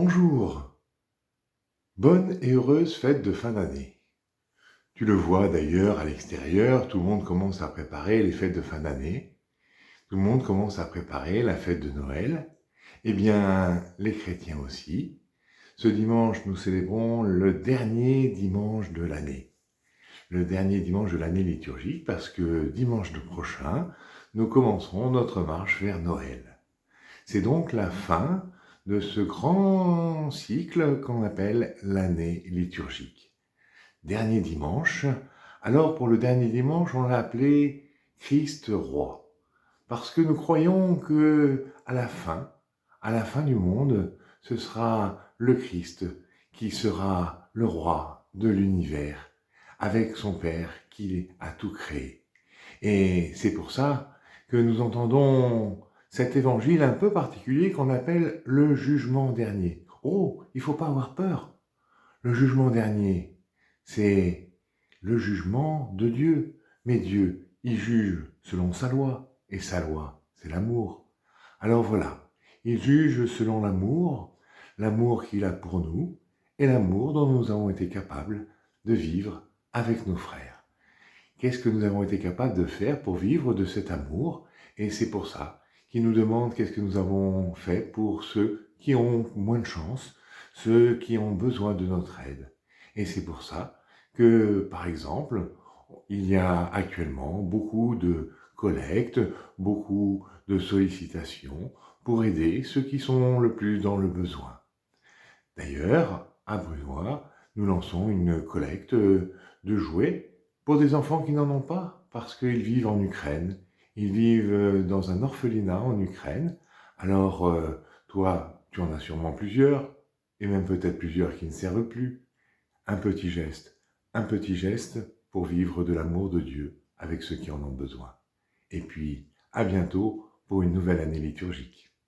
Bonjour, bonne et heureuse fête de fin d'année. Tu le vois d'ailleurs à l'extérieur, tout le monde commence à préparer les fêtes de fin d'année. Tout le monde commence à préparer la fête de Noël. Eh bien, les chrétiens aussi. Ce dimanche, nous célébrons le dernier dimanche de l'année. Le dernier dimanche de l'année liturgique parce que dimanche prochain, nous commencerons notre marche vers Noël. C'est donc la fin de ce grand cycle qu'on appelle l'année liturgique. Dernier dimanche. Alors pour le dernier dimanche, on l'a appelé Christ roi. Parce que nous croyons que à la fin du monde, ce sera le Christ qui sera le roi de l'univers, avec son Père qui a tout créé. Et c'est pour ça que nous entendons cet évangile un peu particulier qu'on appelle le jugement dernier. Oh, il ne faut pas avoir peur. Le jugement dernier, c'est le jugement de Dieu. Mais Dieu, il juge selon sa loi, et sa loi, c'est l'amour. Alors voilà, il juge selon l'amour qu'il a pour nous, et l'amour dont nous avons été capables de vivre avec nos frères. Qu'est-ce que nous avons été capables de faire pour vivre de cet amour? Et c'est pour ça qu'il nous demande qu'est-ce que nous avons fait pour ceux qui ont moins de chance, ceux qui ont besoin de notre aide. Et c'est pour ça que, par exemple, il y a actuellement beaucoup de collectes, beaucoup de sollicitations pour aider ceux qui sont le plus dans le besoin. D'ailleurs, à Brunois, nous lançons une collecte de jouets pour des enfants qui n'en ont pas, parce qu'ils vivent en Ukraine. Ils vivent dans un orphelinat en Ukraine. Alors, toi, tu en as sûrement plusieurs, et même peut-être plusieurs qui ne servent plus. Un petit geste pour vivre de l'amour de Dieu avec ceux qui en ont besoin. Et puis, à bientôt pour une nouvelle année liturgique.